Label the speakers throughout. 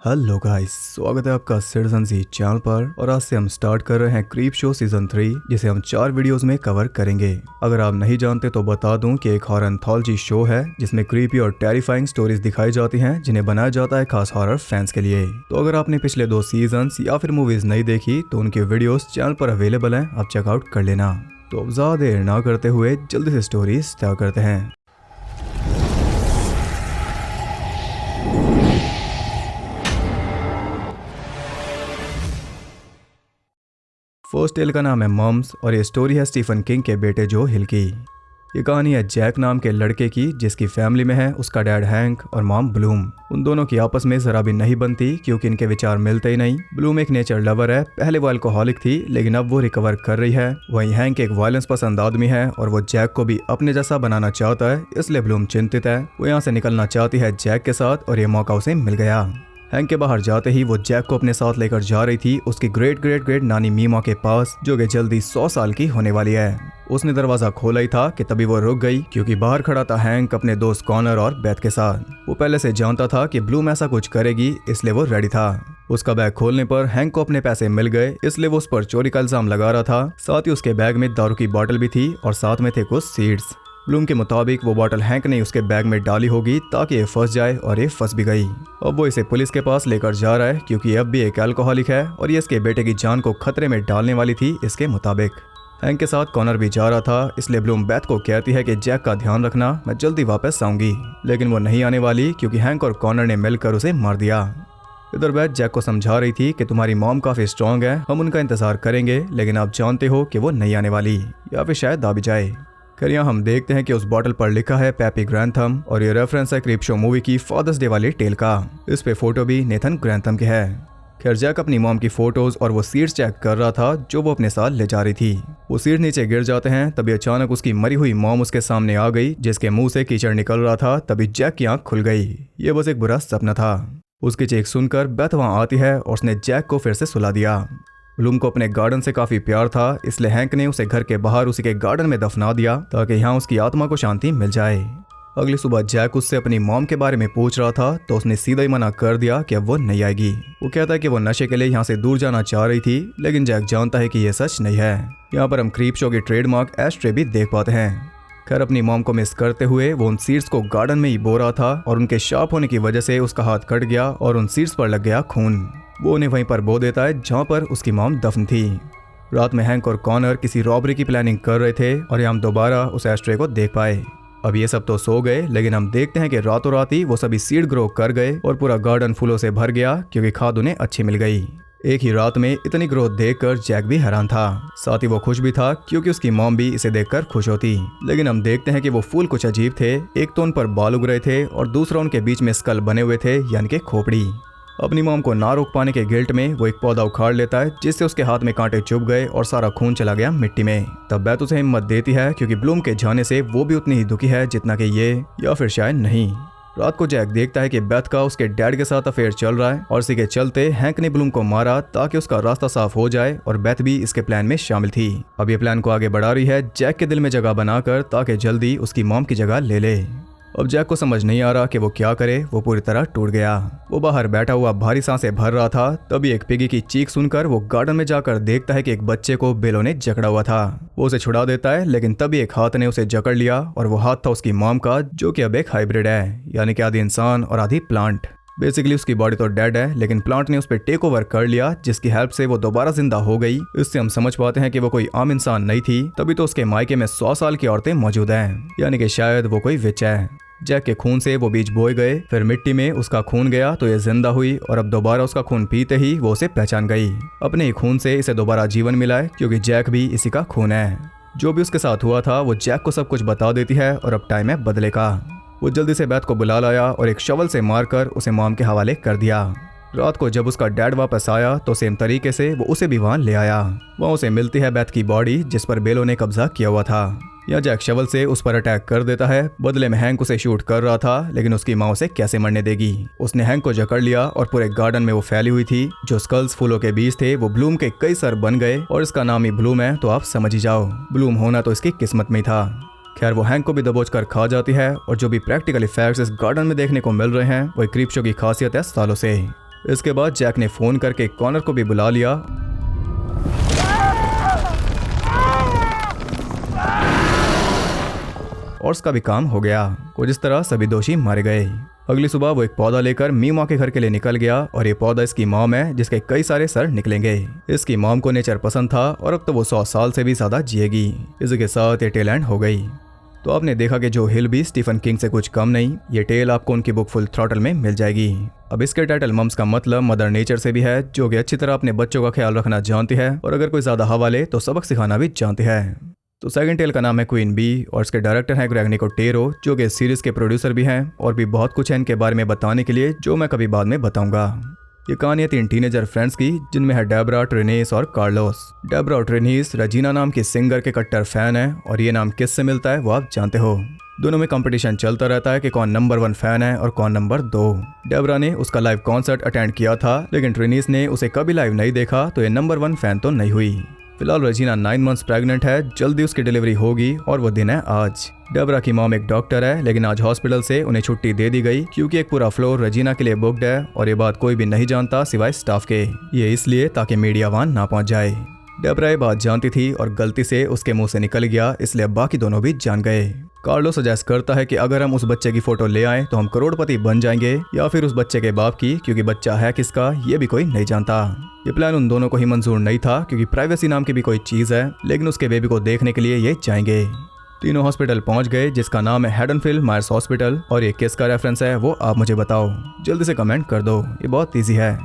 Speaker 1: Hello guys, स्वागत है आपका सिटीजन सी चैनल पर। और आज से हम स्टार्ट कर रहे हैं क्रीप शो सीजन 3, जिसे हम 4 वीडियोस में कवर करेंगे। अगर आप नहीं जानते तो बता दूं कि एक हॉरर एंथोलॉजी शो है जिसमें क्रीपी और टेरिफाइंग स्टोरीज दिखाई जाती हैं, जिन्हें बनाया जाता है खास हॉरर फैंस के लिए। तो अगर आपने पिछले 2 सीजन्स या फिर मूवीज नहीं देखी तो उनके वीडियोस चैनल पर अवेलेबल हैं, आप चेकआउट कर लेना। तो अब ज्यादा देर ना करते हुए जल्दी से स्टोरी स्टार्ट करते हैं। फर्स्ट टेल का नाम है मम्स और ये स्टोरी है स्टीफन किंग के बेटे जो हिल की। ये कहानी है जैक नाम के लड़के की, जिसकी फैमिली में है उसका डैड हैंक और मॉम ब्लूम। उन दोनों की आपस में जरा भी नहीं बनती क्योंकि इनके विचार मिलते ही नहीं। ब्लूम एक नेचर लवर है, पहले वो अल्कोहलिक थी लेकिन अब वो रिकवर कर रही है। वहीं हैंक एक वायलेंस पसंद आदमी है और वो जैक को भी अपने जैसा बनाना चाहता है, इसलिए ब्लूम चिंतित है। वो यहाँ से निकलना चाहती है जैक के साथ और ये मौका उसे मिल गया। हैंक के बाहर जाते ही वो जैक को अपने साथ लेकर जा रही थी उसकी ग्रेट ग्रेट ग्रेट नानी मीमा के पास, जो कि जल्दी 100 साल की होने वाली है। उसने दरवाजा खोला ही था कि तभी वो रुक गई क्योंकि बाहर खड़ा था हैंक अपने दोस्त कॉनर और बेथ के साथ। वो पहले से जानता था कि ब्लूम ऐसा कुछ करेगी, इसलिए वो रेडी था। उसका बैग खोलने पर हैंक को अपने पैसे मिल गए, इसलिए वो उस पर चोरी का इल्जाम लगा रहा था। साथ ही उसके बैग में दारू की बोतल भी थी और साथ में थे कुछ सीड्स। ब्लूम के मुताबिक वो बोतल हैंक ने उसके बैग में डाली होगी ताकि ये फंस जाए, और ये फंस भी गई। अब वो इसे पुलिस के पास लेकर जा रहा है क्योंकि अब भी एक अल्कोहलिक है और ये इसके बेटे की जान को खतरे में डालने वाली थी इसके मुताबिक। हैंक के साथ कॉनर भी जा रहा था, इसलिए ब्लूम बेथ को कहती है कि जैक का ध्यान रखना, मैं जल्दी वापस आऊंगी। लेकिन वो नहीं आने वाली क्योंकि हैंक और कॉनर ने मिलकर उसे मार दिया। इधर बेथ जैक को समझा रही थी कि तुम्हारी मॉम काफी स्ट्रांग है, हम उनका इंतजार करेंगे, लेकिन आप जानते हो कि वो नहीं आने वाली या फिर शायद आ भी जाए। खैर यहाँ हम देखते हैं कि उस बॉटल पर लिखा है पैपी ग्रैंथम और ये रेफरेंस है क्रीप शो मूवी की फादर्स डे वाली टेल का। इस पे फोटो भी नेथन ग्रैंथम की है। खैर जैक अपनी मॉम की फोटोज और वो सीड्स चेक कर रहा था जो वो अपने साथ ले जा रही थी। वो सीड्स नीचे गिर जाते हैं, तभी अचानक उसकी मरी हुई मॉम उसके सामने आ गई, जिसके मुंह से कीचड़ निकल रहा था। तभी जैक की आंख खुल गई। ये बस एक बुरा सपना था। उसकी चीख सुनकर बेथ वहां आती है और उसने जैक को फिर से सुला दिया। ब्लूम को अपने गार्डन से काफी प्यार था, इसलिए हैंक ने उसे घर के बाहर उसी के गार्डन में दफना दिया ताकि यहाँ उसकी आत्मा को शांति मिल जाए। अगली सुबह जैक उससे अपनी मॉम के बारे में पूछ रहा था तो उसने सीधा ही मना कर दिया कि अब वो नहीं आएगी। वो कहता है कि वो नशे के लिए यहाँ से दूर जाना चाह रही थी, लेकिन जैक जानता है कि यह सच नहीं है। यहाँ पर हम क्रीप शो की ट्रेडमार्क एस्ट्रे भी देख पाते हैं। खैर अपनी मॉम को मिस करते हुए वो उन सीड्स को गार्डन में ही बो रहा था और उनके शार्प होने की वजह से उसका हाथ कट गया और उन सीड्स पर लग गया खून। वो उन्हें वहीं पर बो देता है जहाँ पर उसकी मॉम दफन थी। रात में हैंक और कॉनर किसी रॉबरी की प्लानिंग कर रहे थे और हम दोबारा उस एस्ट्रे को देख पाए। अब ये सब तो सो गए, लेकिन हम देखते हैं कि रातों रात ही वो सभी सीड ग्रो कर गए और पूरा गार्डन फूलों से भर गया क्योंकि खाद उन्हें अच्छी मिल गई। एक ही रात में इतनी ग्रोथ देखकर जैक भी हैरान था, साथ ही वो खुश भी था क्योंकि उसकी मॉम भी इसे देखकर खुश होती। लेकिन हम देखते हैं कि वो फूल कुछ अजीब थे। एक तो उन पर बाल उग रहे थे और दूसरा उनके बीच में स्कल बने हुए थे, यानी कि खोपड़ी। अपनी मॉम को ना रोक पाने के गिल्ट में वो एक पौधा उखाड़ लेता है, जिससे उसके हाथ में कांटे चुभ गए और सारा खून चला गया मिट्टी में। तब बेथ उसे हिम्मत देती है क्योंकि ब्लूम के जाने से वो भी उतनी ही दुखी है जितना कि ये, या फिर शायद नहीं। रात को जैक देखता है कि बेथ का उसके डैड के साथ अफेयर चल रहा है और इसी के चलते हैंक ने ब्लूम को मारा ताकि उसका रास्ता साफ हो जाए और बेथ भी इसके प्लान में शामिल थी। अब ये प्लान को आगे बढ़ा रही है जैक के दिल में जगह बनाकर ताकि जल्दी उसकी मॉम की जगह ले ले। अब जैक को समझ नहीं आ रहा कि वो क्या करे, वो पूरी तरह टूट गया। वो बाहर बैठा हुआ भारी सांसें भर रहा था, तभी एक पिगी की चीख सुनकर वो गार्डन में जाकर देखता है कि एक बच्चे को बेलों ने जकड़ा हुआ था। वो उसे छुड़ा देता है, लेकिन तभी एक हाथ ने उसे जकड़ लिया और वो हाथ था उसकी मॉम का, जो कि अब एक हाइब्रिड है, यानी कि आधी इंसान और आधी प्लांट। बेसिकली उसकी बॉडी तो डेड है, लेकिन प्लांट ने उस पर टेक ओवर कर लिया, जिसकी हेल्प से वो दोबारा जिंदा हो गई। इससे हम समझ पाते हैं कि वो कोई आम इंसान नहीं थी, तभी तो उसके मायके में 100 साल की औरतें मौजूद हैं, यानी कि शायद वो कोई विच है। जैक के खून से वो बीज बोए गए, फिर मिट्टी में उसका खून गया तो ये जिंदा हुई और अब दोबारा उसका खून पीते ही वो उसे पहचान गई। अपने ही खून से इसे दोबारा जीवन मिला है क्योंकि जैक भी इसी का खून है। जो भी उसके साथ हुआ था वो जैक को सब कुछ बता देती है और अब टाइम है बदले का। वो जल्दी से बेथ को बुला लाया और एक शवल से मारकर उसे मॉम के हवाले कर दिया। रात को जब उसका डैड वापस आया तो सेम तरीके से वो उसे भी वहां ले आया। वहां उसे मिलती है बेथ की बॉडी, जिस पर बेलो ने कब्जा किया हुआ था। या जैक शवल से उस पर अटैक कर देता है। बदले में हैंक उसे शूट कर रहा था, लेकिन उसकी माँ उसे कैसे मरने देगी। उसने हैंक को जकड़ लिया और पूरे गार्डन में वो फैली हुई थी। जो स्कल्स फूलों के बीज थे वो ब्लूम के कई सर बन गए और इसका नाम ही ब्लूम है, तो आप समझ ही जाओ ब्लूम होना तो इसकी किस्मत में ही था। खैर वो हैंक को भी दबोच कर खा जाती है और जो भी प्रैक्टिकल इफेक्ट्स इस गार्डन में देखने को मिल रहे हैं वो क्रीप शो की खासियत है सालों से। इसके बाद जैक ने फोन करके कॉनर को भी बुला लिया और उसका भी काम हो गया। कुछ इस तरह सभी दोषी मारे गए। अगली सुबह वो एक पौधा लेकर मीमा के घर के लिए निकल गया और ये पौधा इसकी मॉम है जिसके कई सारे सर निकलेंगे। इसकी मॉम को नेचर पसंद था और अब तो वो 100 साल से भी ज्यादा जिएगी। इसके साथ ये टेल एंड हो गई। तो आपने देखा कि जो हिल भी स्टीफन किंग से कुछ कम नहीं। ये टेल आपको उनकी बुक फुल थ्रॉटल में मिल जाएगी। अब इसके टाइटल मम्स का मतलब मदर नेचर से भी है, जो कि अच्छी तरह अपने बच्चों का ख्याल रखना जानती है और अगर कोई ज्यादा हवा ले तो सबक सिखाना भी जानती है। तो सेकंड टेल का नाम है क्वीन बी और इसके डायरेक्टर हैं ग्रेग निकोटेरो, जो कि सीरीज के प्रोड्यूसर भी हैं और भी बहुत कुछ है इनके बारे में बताने के लिए, जो मैं कभी बाद में बताऊंगा। ये कहानी है 3 टीनेजर फ्रेंड्स की, जिनमें है डेब्रा, ट्रेनिस और कार्लोस। डेब्रा और ट्रेनिस रेजिना नाम की सिंगर के कट्टर फैन है और ये नाम किससे मिलता है वो आप जानते हो। दोनों में कंपटीशन चलता रहता है कि कौन नंबर 1 फैन है और कौन नंबर 2। डेब्रा ने उसका लाइव कॉन्सर्ट अटेंड किया था, लेकिन ट्रेनिस ने उसे कभी लाइव नहीं देखा, तो ये नंबर 1 फैन तो नहीं हुई। फिलहाल रेजिना 9 मंथ्स प्रेग्नेंट है, जल्दी उसकी डिलीवरी होगी और वो दिन है आज। डेब्रा की मॉम एक डॉक्टर है, लेकिन आज हॉस्पिटल से उन्हें छुट्टी दे दी गई क्योंकि एक पूरा फ्लोर रेजिना के लिए बुक्ड है और ये बात कोई भी नहीं जानता सिवाय स्टाफ के। ये इसलिए ताकि मीडिया वहां ना पहुंच जाए। डेब्रा ये बात जानती थी और गलती से उसके मुंह से निकल गया, इसलिए बाकी दोनों भी जान गए। कार्लो सजेस्ट करता है कि अगर हम उस बच्चे की फोटो ले आएं तो हम करोड़पति बन जाएंगे, या फिर उस बच्चे के बाप की, क्योंकि बच्चा है किसका ये भी कोई नहीं जानता। ये प्लान उन दोनों को ही मंजूर नहीं था क्योंकि प्राइवेसी नाम की भी कोई चीज है, लेकिन उसके बेबी को देखने के लिए ये जाएंगे। तीनों हॉस्पिटल पहुंच गए, जिसका नाम है हेडनफील्ड मायर्स हॉस्पिटल, और ये किसका रेफरेंस है वो आप मुझे बताओ, जल्दी से कमेंट कर दो, ये बहुत ईजी है।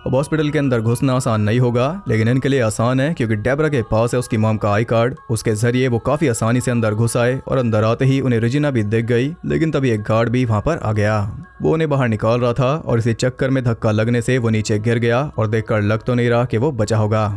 Speaker 1: अब हॉस्पिटल के अंदर घुसना आसान नहीं होगा, लेकिन इनके लिए आसान है क्योंकि डेब्रा के पास है उसकी मॉम का आई कार्ड। उसके जरिए वो काफी आसानी से अंदर घुस आए और अंदर आते ही उन्हें रेजिना भी दिख गई, लेकिन तभी एक गार्ड भी वहां पर आ गया। वो उन्हें बाहर निकाल रहा था और इसी चक्कर में धक्का लगने से वो नीचे गिर गया और देखकर लग तो नहीं रहा कि वो बचा होगा।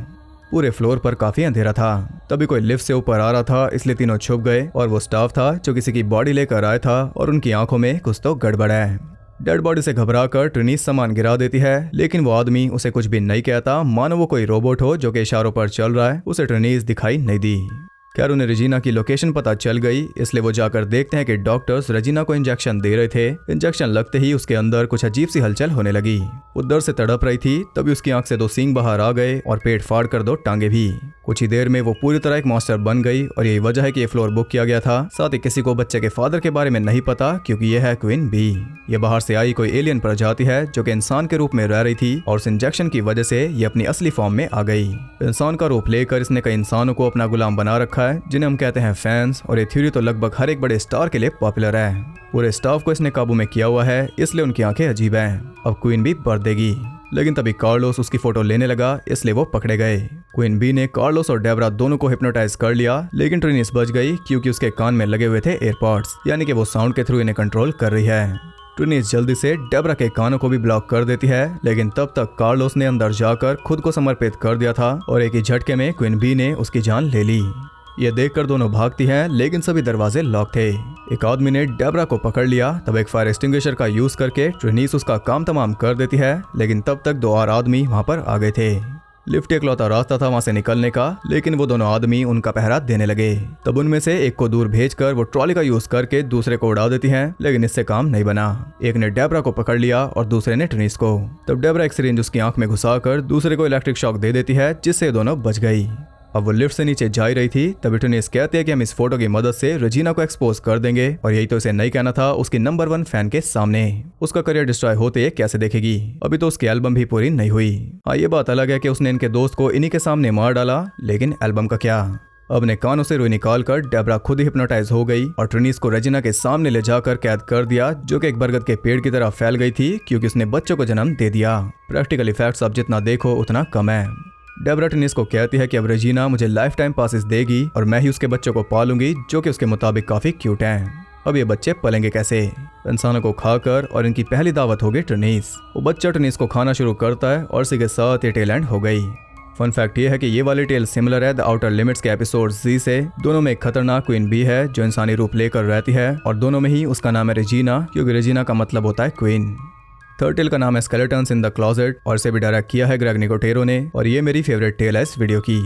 Speaker 1: पूरे फ्लोर पर काफी अंधेरा था। तभी कोई लिफ्ट से ऊपर आ रहा था, इसलिए तीनों छुप गए और वो स्टाफ था जो किसी की बॉडी लेकर आया था और उनकी आंखों में कुछ तो गड़बड़ है। डेड बॉडी से घबराकर ट्रेनिस सामान गिरा देती है, लेकिन वो आदमी उसे कुछ भी नहीं कहता, मानो वो कोई रोबोट हो जो कि इशारों पर चल रहा है। उसे ट्रेनिस दिखाई नहीं दी। खैर उन्हें रेजिना की लोकेशन पता चल गई, इसलिए वो जाकर देखते हैं कि डॉक्टर्स रेजिना को इंजेक्शन दे रहे थे। इंजेक्शन लगते ही उसके अंदर कुछ अजीब सी हलचल होने लगी। वो दर्द से तड़प रही थी, तभी उसकी आंख से 2 सींग बाहर आ गए और पेट फाड़ कर 2 टांगे भी। कुछ ही देर में वो पूरी तरह एक मॉन्स्टर बन गई और यही वजह है कि ये फ्लोर बुक किया गया था। साथ ही किसी को बच्चे के फादर के बारे में नहीं पता क्योंकि ये है क्वीन बी। ये बाहर से आई कोई एलियन प्रजाति है जो कि इंसान के रूप में रह रही थी और उस इंजेक्शन की वजह से ये अपनी असली फॉर्म में आ गई। इंसान का रूप लेकर इसने कई इंसानों को अपना गुलाम बना रखा है, जिन्हें हम कहते हैं फैंस, और ये थ्योरी तो लगभग हर एक बड़े स्टार के लिए पॉपुलर है। पूरे स्टाफ को इसने काबू में किया हुआ है, इसलिए उनकी आंखें अजीब हैं। अब क्वीन बी बढ़ देगी, लेकिन तभी कार्लोस उसकी फोटो लेने लगा, इसलिए वो पकड़े गए। क्वीन बी ने कार्लोस और डेब्रा दोनों को हिप्नोटाइज कर लिया, लेकिन ट्रेनिस बच गई क्योंकि उसके कान में लगे हुए थे एयरपॉड्स, यानी कि वो साउंड के थ्रू इन्हें कंट्रोल कर रही है। ट्रेनिस जल्दी से डेब्रा के कानों को भी ब्लॉक कर देती है, लेकिन तब तक कार्लोस ने अंदर जाकर खुद को समर्पित कर दिया था और एक ही झटके में क्वीन बी ने उसकी जान ले ली। ये देखकर दोनों भागती हैं, लेकिन सभी दरवाजे लॉक थे। एक आदमी ने डेब्रा को पकड़ लिया, तब एक फायर एक्सटिंग्विशर का यूज करके ट्रेनिस उसका काम तमाम कर देती है, लेकिन तब तक 2 और आदमी वहां पर आ गए थे। लिफ्ट एकलौता रास्ता था वहां से निकलने का, लेकिन वो दोनों आदमी उनका पहरा देने लगे। तब उनमें से एक को दूर भेजकर वो ट्रॉली का यूज करके दूसरे को उड़ा देती हैं, लेकिन इससे काम नहीं बना। एक ने डेब्रा को पकड़ लिया और दूसरे ने ट्रेनिस को। तब डेब्रा एक सिरिंज उसकी आंख में घुसाकर दूसरे को इलेक्ट्रिक शॉक दे देती है, जिससे दोनों बच गई। अब वो लिफ्ट से नीचे जा रही थी, तभी ट्रेनिस कहते हैं कि हम इस फोटो की मदद से रेजिना को एक्सपोज कर देंगे, और यही तो इसे नहीं कहना था उसकी नंबर 1 फैन के सामने। उसका करियर डिस्ट्रॉय होते कैसे देखेगी? अभी तो उसकी एल्बम भी पूरी नहीं हुई। हाँ, ये बात अलग है कि उसने इनके दोस्त को इन्हीं के सामने मार डाला, लेकिन एल्बम का क्या? अब ने कानों से रुई निकालकर डेब्रा खुद ही हिप्नोटाइज हो गई और ट्रेनिस को रेजिना के सामने ले जाकर कैद कर दिया, जो कि एक बरगद के पेड़ की तरह फैल गई थी क्योंकि उसने बच्चों को जन्म दे दिया। प्रैक्टिकल इफेक्ट्स अब जितना देखो उतना कम है। डेब्रा ट्रेनिस को कहती है कि अब रेजिना मुझे लाइफ टाइम पासेस देगी और मैं ही उसके बच्चों को पालूंगी, जो कि उसके मुताबिक काफी क्यूट हैं। अब ये बच्चे पलेंगे कैसे? इंसानों को खाकर, और इनकी पहली दावत होगी ट्रेनिस। वो बच्चा ट्रेनिस को खाना शुरू करता है और इसी के साथ ये टेल एंड हो गई। फन फैक्ट ये है कि ये वाली टेल सिमिलर है द आउटर लिमिट्स के एपिसोड Z से। दोनों में एक खतरनाक क्वीन बी है जो इंसानी रूप लेकर रहती है, और दोनों में ही उसका नाम है रेजिना, क्योंकि रेजिना का मतलब होता है क्वीन। थर्ड टेल का नाम है स्केलेटन्स इन द क्लोजेट और इसे भी डायरेक्ट किया है ग्रेग निकोटेरो ने, और ये मेरी फेवरेट टेल है इस वीडियो की।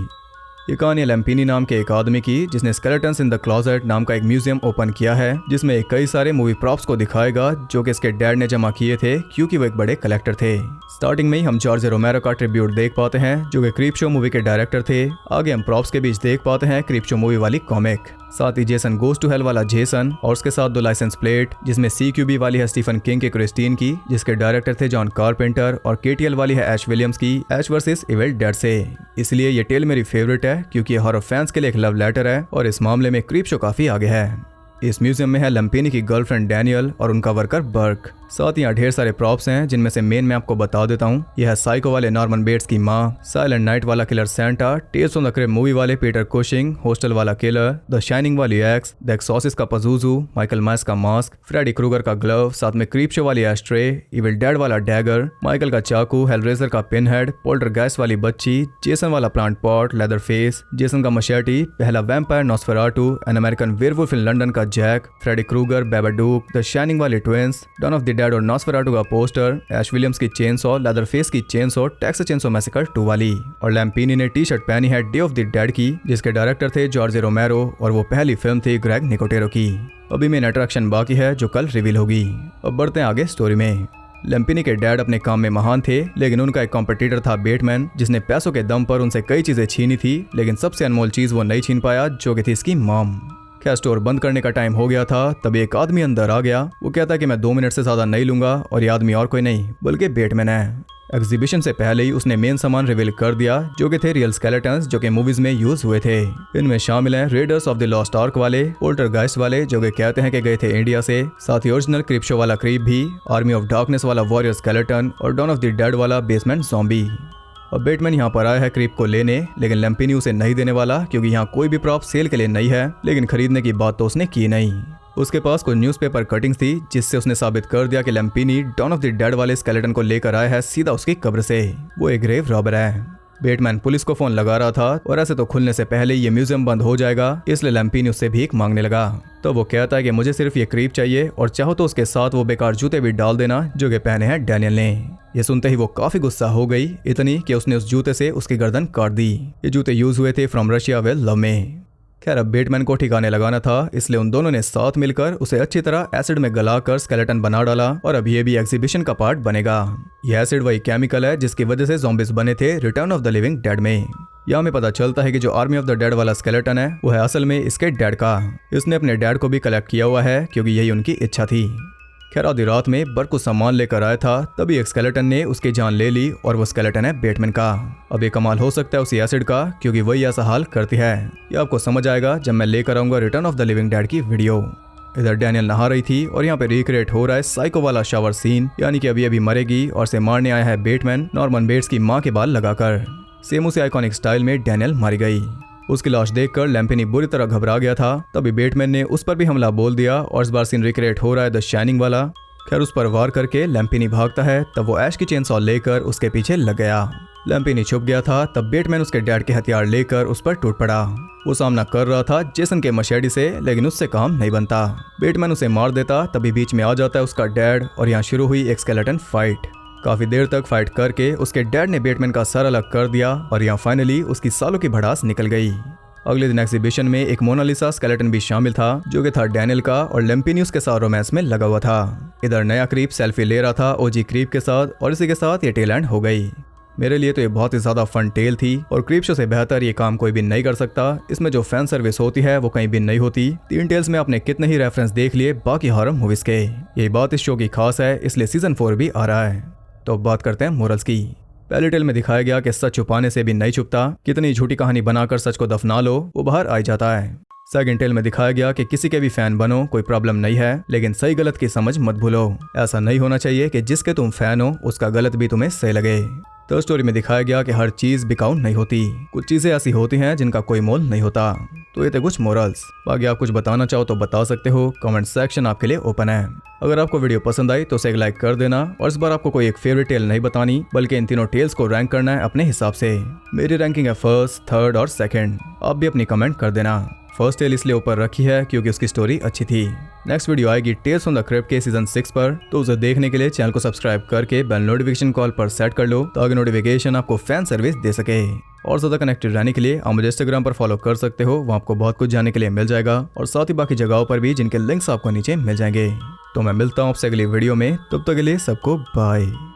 Speaker 1: ये कहानी लैम्पिनी नाम के एक आदमी की जिसने स्केलेटन्स इन द क्लोजेट नाम का एक म्यूजियम ओपन किया है, जिसमें कई सारे मूवी प्रॉप्स को दिखाएगा जो कि इसके डैड ने जमा किए थे क्योंकि वो एक बड़े कलेक्टर थे। स्टार्टिंग में ही हम जॉर्ज रोमेरो का ट्रिब्यूट देख पाते हैं जो कि क्रीप शो मूवी के डायरेक्टर थे। आगे हम प्रॉप्स के बीच देख पाते हैं क्रीप शो मूवी वाली कॉमिक, साथ ही जेसन गोज टू हेल वाला जेसन और उसके साथ 2 लाइसेंस प्लेट जिसमें CQB वाली है स्टीफन किंग के क्रिस्टीन की जिसके डायरेक्टर थे जॉन कारपेंटर, और KTL वाली है ऐश विलियम्स की ऐश वर्सेस इविल डेड से। इसलिए ये टेल मेरी फेवरेट है क्योंकि ये हॉरर फैंस के लिए एक लव लेटर है और इस मामले में क्रीप शो काफी आगे है। इस म्यूजियम में है लैम्पिनी की गर्लफ्रेंड डैनियल और उनका वर्कर बर्क। साथ ही यहाँ ढेर सारे प्रॉप्स हैं जिनमें से मेन मैं आपको बता देता हूँ। यह है साइको वाले नॉर्मन बेट्स की माँ, साइलेंट नाइट वाला killer Santa, tales of the crypt movie वाले पीटर कुशिंग, हॉस्टल वाला किलर, द शाइनिंग वाली एक्स, द एक्सॉर्सिस्ट का पजूजू, माइकल मायर्स का मास्क, फ्रेडी क्रूगर का ग्लव, साथ में क्रीप शो वाली एस्ट्रे, इविल डेड वाला डैगर, माइकल का चाकू, हेलरेजर का पिन हेड, पोल्टरगाइस्ट वाली बच्ची, जेसन वाला plant pot, Leather Face, Jason का मशेटी, पहला vampire Nosferatu, an American werewolf in London का Jack, Freddy Krueger, Babadook, The Shining वाले twins, Dawn of the Dead और नॉस्फेराटू का पोस्टर, ऐश विलियम्स की चेनसॉ, लेदर फेस की chainsaw, Texas Chainsaw Massacre 2 वाली, और लैम्पिनी ने टी-शर्ट पहनी है डे ऑफ द डेड की जिसके डायरेक्टर थे जॉर्ज रोमेरो और वो पहली फिल्म थी ग्रेग निकोटेरो की। अभी मेन अट्रैक्शन बाकी है जो कल रिवील होगी। अब बढ़ते हैं आगे स्टोरी में। लैम्पिनी के डैड अपने काम में महान थे, लेकिन उनका एक कॉम्पिटिटर था बेटमैन जिसने पैसों के दम पर उनसे कई चीजें छीनी थी, लेकिन सबसे अनमोल चीज वो नहीं छीन पाया जो कि थी इसकी मॉम। क्या स्टोर बंद करने का टाइम हो गया था तभी एक आदमी अंदर आ गया। वो कहता कि मैं 2 मिनट से ज्यादा नहीं लूंगा और ये आदमी और कोई नहीं बल्कि बेटमैन है। एग्जीबिशन से पहले ही उसने मेन सामान रिवील कर दिया जो कि थे रियल स्केलेटन्स जो कि मूवीज में यूज हुए थे। इनमें शामिल हैं readers of the lost arc वाले, पोल्टरगाइस्ट वाले जो कि कहते हैं कि गए थे इंडिया से, साथ ही ओरिजिनल क्रीप शो वाला क्रीप भी, आर्मी ऑफ डार्कनेस वाला वॉरियर स्केलेटन और डॉन ऑफ द डेड वाला बेसमेंट ज़ॉम्बी। अब बेटमैन यहाँ पर आया है क्रीप को लेने, लेकिन लैम्पिनी उसे नहीं देने वाला क्योंकि यहाँ कोई भी प्रॉप सेल के लिए नहीं है, लेकिन खरीदने की बात तो उसने की नहीं। उसके पास कुछ न्यूज़पेपर कटिंग्स थी जिससे उसने साबित कर दिया कि लैम्पिनी डॉन ऑफ द डेड वाले स्केलेटन को लेकर आया है सीधा उसकी कब्र से। वो एक ग्रेव रॉबर है। बेटमैन पुलिस को फोन लगा रहा था और ऐसे तो खुलने से पहले ये म्यूजियम बंद हो जाएगा, इसलिए लैम्पिनी उससे भीख मांगने लगा। तो वो कहता है कि मुझे सिर्फ ये क्रीप चाहिए और चाहो तो उसके साथ वो बेकार जूते भी डाल देना जो कि पहने हैं डैनियल ने। ये सुनते ही वो काफी गुस्सा हो गई, इतनी कि उसने उस जूते से उसकी गर्दन काट दी। ये जूते यूज हुए थे फ्रॉम रशिया विद लव में। खैर अब बेटमैन को ठिकाने लगाना था, इसलिए उन दोनों ने साथ मिलकर उसे अच्छी तरह एसिड में गलाकर स्केलेटन बना डाला और अब ये भी एग्जीबिशन का पार्ट बनेगा। यह एसिड वही केमिकल है जिसकी वजह से ज़ॉम्बीज बने थे return of the living dead में। यहाँ में पता चलता है कि जो आर्मी ऑफ द डेड वाला स्केलेटन है वो है असल में इसके डैड का। इसने अपने डैड को भी कलेक्ट किया हुआ है क्योंकि यही उनकी इच्छा थी। खैर आधी रात में बर्क कुछ सामान लेकर आया था, तभी एक स्केलेटन ने उसकी जान ले ली और वो स्केलेटन है बेटमैन का। अब ये कमाल हो सकता है उसी एसिड का क्योंकि वही ऐसा हाल करती है। ये आपको समझ आएगा जब मैं लेकर आऊंगा return of the living dead की वीडियो। इधर डैनियल नहा रही थी और यहाँ पे रिक्रिएट हो रहा है साइको वाला शावर सीन, यानी कि अभी अभी मरेगी और से मारने आया है बेटमैन नॉर्मन बेट्स की माँ के बाल लगाकर। सेम उसी आइकॉनिक स्टाइल में डैनियल मारी गई। उसकी लाश देखकर लैम्पिनी बुरी तरह घबरा गया था, तभी बेटमैन ने उस पर भी हमला बोल दिया और इस बार सीन रिक्रिएट हो रहा है द शाइनिंग वाला। खैर उस पर वार करके लैम्पिनी भागता है, तब वो ऐश की चेनसॉ लेकर उसके पीछे लग गया। लैम्पिनी छुप गया था, तब बेटमैन उसके डैड के हथियार लेकर उस पर टूट पड़ा। वो सामना कर रहा था जेसन के मशेडी से, लेकिन उससे काम नहीं बनता। बेटमैन उसे मार देता, तभी बीच में आ जाता है उसका डैड और यहाँ शुरू हुई एक स्केलेटन फाइट। काफी देर तक फाइट करके उसके डैड ने बेटमैन का सर अलग कर दिया और यहाँ फाइनली उसकी सालों की भड़ास निकल गई। अगले दिन एग्जीबिशन में एक मोनालिसा स्केलेटन भी शामिल था जो कि था डैनियल का और लैम्पिनी उसके साथ रोमांस में लगा हुआ था। इधर नया क्रीप सेल्फी ले रहा था ओजी क्रीप के साथ और इसी के साथ ये टेल एंड हो गई। मेरे लिए तो ये बहुत ही ज्यादा फन टेल थी और क्रीप शो से बेहतर ये काम कोई भी नहीं कर सकता। इसमें जो फैन सर्विस होती है वो कहीं भी नहीं होती। 3 टेल्स में आपने कितने ही रेफरेंस देख लिए बाकी हॉरर मूवीज के। यही बात इस शो की खास है, इसलिए सीजन 4 भी आ रहा है। तो अब बात करते हैं मोरल्स की। पहले टेल में दिखाया गया कि सच छुपाने से भी नहीं छुपता, कितनी झूठी कहानी बनाकर सच को दफना लो वो बाहर आ जाता है। सेकंड टेल में दिखाया गया कि किसी के भी फैन बनो कोई प्रॉब्लम नहीं है, लेकिन सही गलत की समझ मत भूलो। ऐसा नहीं होना चाहिए कि जिसके तुम फैन हो उसका गलत भी तुम्हें सही लगे। थर्ड स्टोरी में दिखाया गया कि हर चीज बिकाऊ नहीं होती, कुछ चीजें ऐसी होती हैं जिनका कोई मोल नहीं होता। तो ये थे कुछ मोरल्स। बाकी आप कुछ बताना चाहो तो बता सकते हो, कमेंट सेक्शन आपके लिए ओपन है। अगर आपको वीडियो पसंद आई तो उसे एक लाइक कर देना और इस बार आपको कोई एक फेवरेट टेल नहीं बतानी बल्कि इन तीनों टेल्स को रैंक करना है अपने हिसाब से। मेरी रैंकिंग है फर्स्ट, थर्ड और सेकंड। आप भी अपनी कमेंट कर देना। फर्स्ट टेल इसलिए ऊपर रखी है क्योंकि उसकी स्टोरी अच्छी थी। नेक्स्ट वीडियो आएगी टेल्स फ्रॉम द क्रिप्ट के सीजन 6 पर, तो उसे देखने के लिए चैनल को सब्सक्राइब करके बेल नोटिफिकेशन कॉल पर सेट कर लो ताकि नोटिफिकेशन आपको फैन सर्विस दे सके। और ज़्यादा कनेक्टेड रहने के लिए आप मुझे इंस्टाग्राम पर फॉलो कर सकते हो, वहाँ आपको बहुत कुछ जानने के लिए मिल जाएगा और साथ ही बाकी जगहों पर भी जिनके लिंक्स आपको नीचे मिल जाएंगे। तो मैं मिलता हूँ आपसे अगली वीडियो में, तब तक के लिए सबको बाय।